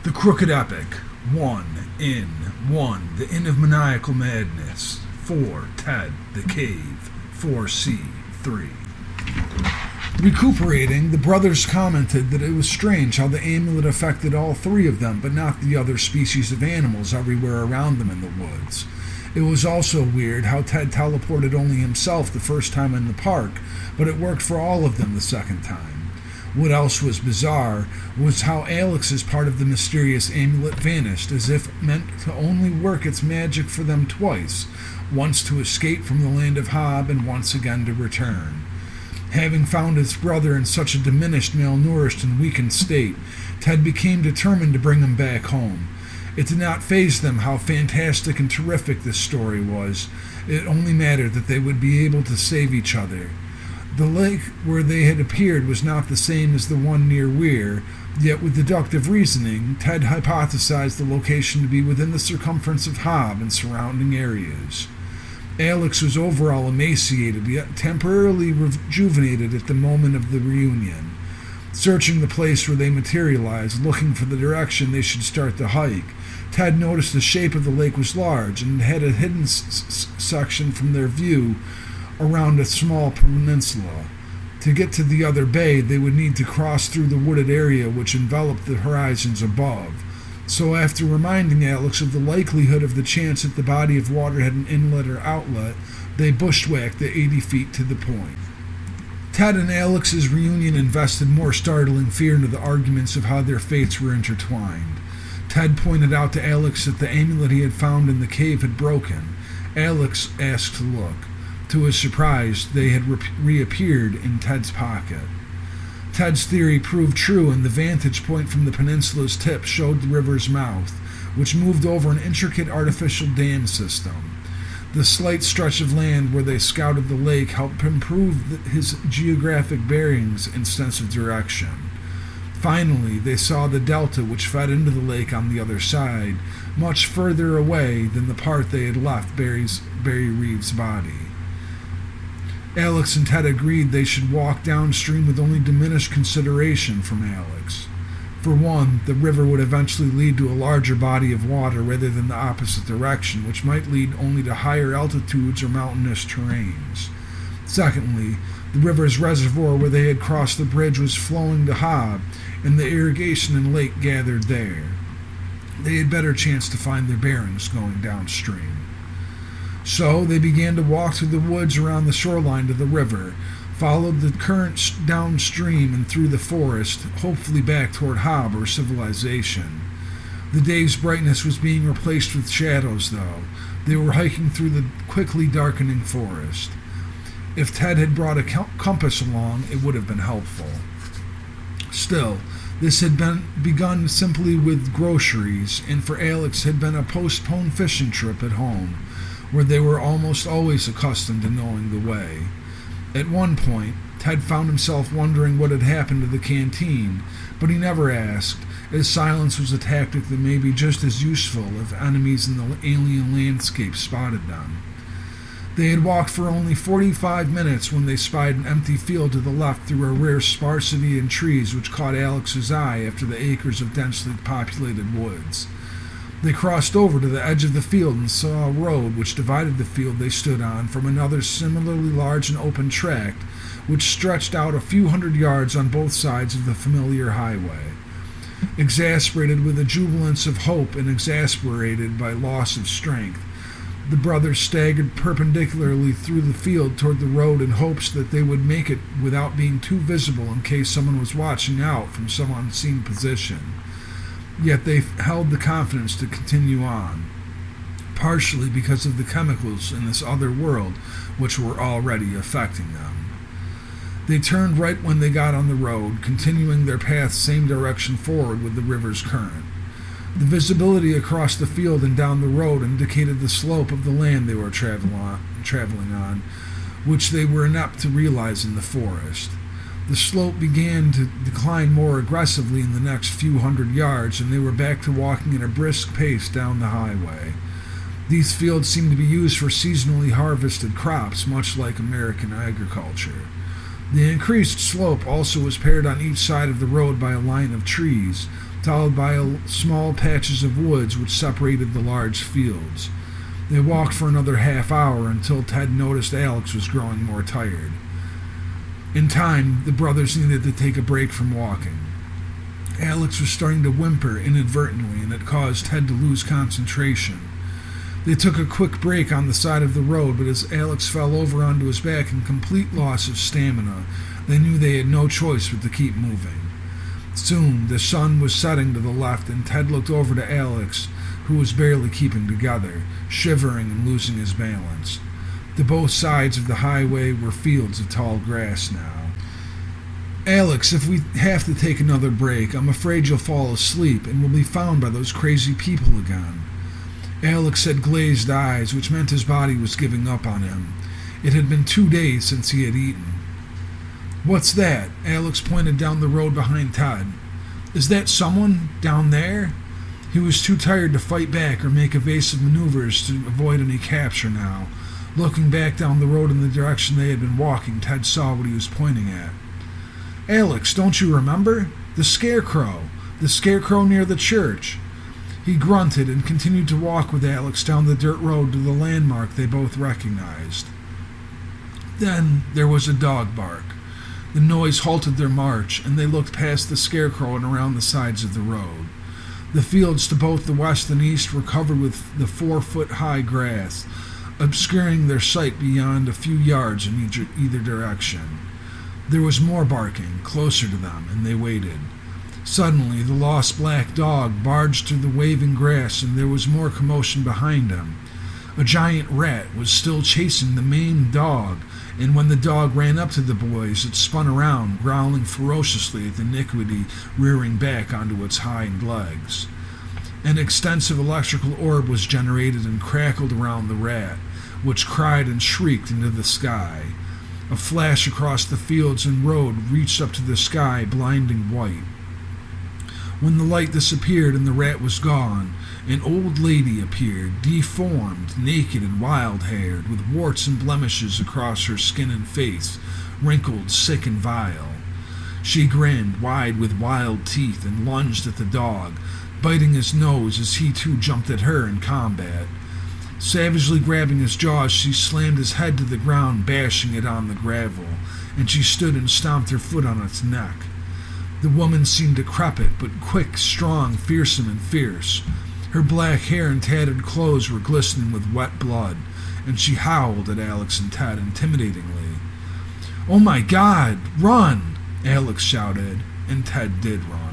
The Crooked Epic. 1. Inn. 1. The Inn of Maniacal Madness. 4. Ted. The Cave. 4C. 3. Recuperating, the brothers commented that it was strange how the amulet affected all three of them, but not the other species of animals everywhere around them in the woods. It was also weird how Ted teleported only himself the first time in the park, but it worked for all of them the second time. What else was bizarre was how Alex's part of the mysterious amulet vanished, as if meant to only work its magic for them twice, once to escape from the land of Hob and once again to return. Having found his brother in such a diminished, malnourished, and weakened state, Ted became determined to bring him back home. It did not faze them how fantastic and terrific this story was. It only mattered that they would be able to save each other. The lake where they had appeared was not the same as the one near Weir, yet with deductive reasoning, Ted hypothesized the location to be within the circumference of Hob and surrounding areas. Alex was overall emaciated, yet temporarily rejuvenated at the moment of the reunion. Searching the place where they materialized, looking for the direction they should start the hike, Ted noticed the shape of the lake was large and had a hidden section from their view around a small peninsula. To get to the other bay, they would need to cross through the wooded area which enveloped the horizons above. So after reminding Alex of the likelihood of the chance that the body of water had an inlet or outlet, they bushwhacked the 80 feet to the point. Ted and Alex's reunion invested more startling fear into the arguments of how their fates were intertwined. Ted pointed out to Alex that the amulet he had found in the cave had broken. Alex asked to look. To his surprise, they had reappeared in Ted's pocket. Ted's theory proved true, and the vantage point from the peninsula's tip showed the river's mouth, which moved over an intricate artificial dam system. The slight stretch of land where they scouted the lake helped improve his geographic bearings and sense of direction. Finally, they saw the delta which fed into the lake on the other side, much further away than the part they had left Barry Reeves' body. Alex and Ted agreed they should walk downstream with only diminished consideration from Alex. For one, the river would eventually lead to a larger body of water rather than the opposite direction, which might lead only to higher altitudes or mountainous terrains. Secondly, the river's reservoir where they had crossed the bridge was flowing to Hob, and the irrigation and lake gathered there. They had better chance to find their bearings going downstream. So they began to walk through the woods around the shoreline to the river, followed the current downstream and through the forest, hopefully back toward Hob or civilization. The day's brightness was being replaced with shadows, though. They were hiking through the quickly darkening forest. If Ted had brought a compass along, it would have been helpful. Still, this had begun simply with groceries, and for Alex had been a postponed fishing trip at home, where they were almost always accustomed to knowing the way. At one point, Ted found himself wondering what had happened to the canteen, but he never asked, as silence was a tactic that may be just as useful if enemies in the alien landscape spotted them. They had walked for only 45 minutes when they spied an empty field to the left through a rare sparsity in trees which caught Alex's eye after the acres of densely populated woods. They crossed over to the edge of the field and saw a road which divided the field they stood on from another similarly large and open tract, which stretched out a few hundred yards on both sides of the familiar highway. Exasperated with a jubilance of hope and exasperated by loss of strength, the brothers staggered perpendicularly through the field toward the road in hopes that they would make it without being too visible in case someone was watching out from some unseen position. Yet they held the confidence to continue on, partially because of the chemicals in this other world which were already affecting them. They turned right when they got on the road, continuing their path same direction forward with the river's current. The visibility across the field and down the road indicated the slope of the land they were traveling on, which they were inept to realize in the forest. The slope began to decline more aggressively in the next few hundred yards, and they were back to walking at a brisk pace down the highway. These fields seemed to be used for seasonally harvested crops, much like American agriculture. The increased slope also was paired on each side of the road by a line of trees, followed by small patches of woods which separated the large fields. They walked for another half hour until Ted noticed Alex was growing more tired. In time, the brothers needed to take a break from walking. Alex was starting to whimper inadvertently, and it caused Ted to lose concentration. They took a quick break on the side of the road, but as Alex fell over onto his back in complete loss of stamina, they knew they had no choice but to keep moving. Soon, the sun was setting to the left, and Ted looked over to Alex, who was barely keeping together, shivering and losing his balance. To both sides of the highway were fields of tall grass now. "Alex, if we have to take another break, I'm afraid you'll fall asleep and will be found by those crazy people again." Alex had glazed eyes, which meant his body was giving up on him. It had been 2 days since he had eaten. "What's that?" Alex pointed down the road behind Ted. "Is that someone down there?" He was too tired to fight back or make evasive maneuvers to avoid any capture now. Looking back down the road in the direction they had been walking, Ted saw what he was pointing at. "Alex, don't you remember? The scarecrow. The scarecrow near the church." He grunted and continued to walk with Alex down the dirt road to the landmark they both recognized. Then there was a dog bark. The noise halted their march, and they looked past the scarecrow and around the sides of the road. The fields to both the west and east were covered with the 4-foot-high grass, obscuring their sight beyond a few yards in either direction. There was more barking, closer to them, and they waited. Suddenly, the lost black dog barged through the waving grass, and there was more commotion behind him. A giant rat was still chasing the maimed dog, and when the dog ran up to the boys, it spun around, growling ferociously at the iniquity rearing back onto its hind legs. An extensive electrical orb was generated and crackled around the rat, which cried and shrieked into the sky. A flash across the fields and road reached up to the sky, blinding white. When the light disappeared and the rat was gone, an old lady appeared, deformed, naked and wild-haired, with warts and blemishes across her skin and face, wrinkled, sick and vile. She grinned, wide with wild teeth, and lunged at the dog, biting his nose as he too jumped at her in combat. Savagely grabbing his jaws, she slammed his head to the ground, bashing it on the gravel, and she stood and stomped her foot on its neck. The woman seemed decrepit, but quick, strong, fearsome, and fierce. Her black hair and tattered clothes were glistening with wet blood, and she howled at Alex and Ted intimidatingly. "Oh my God, run!" Alex shouted, and Ted did run.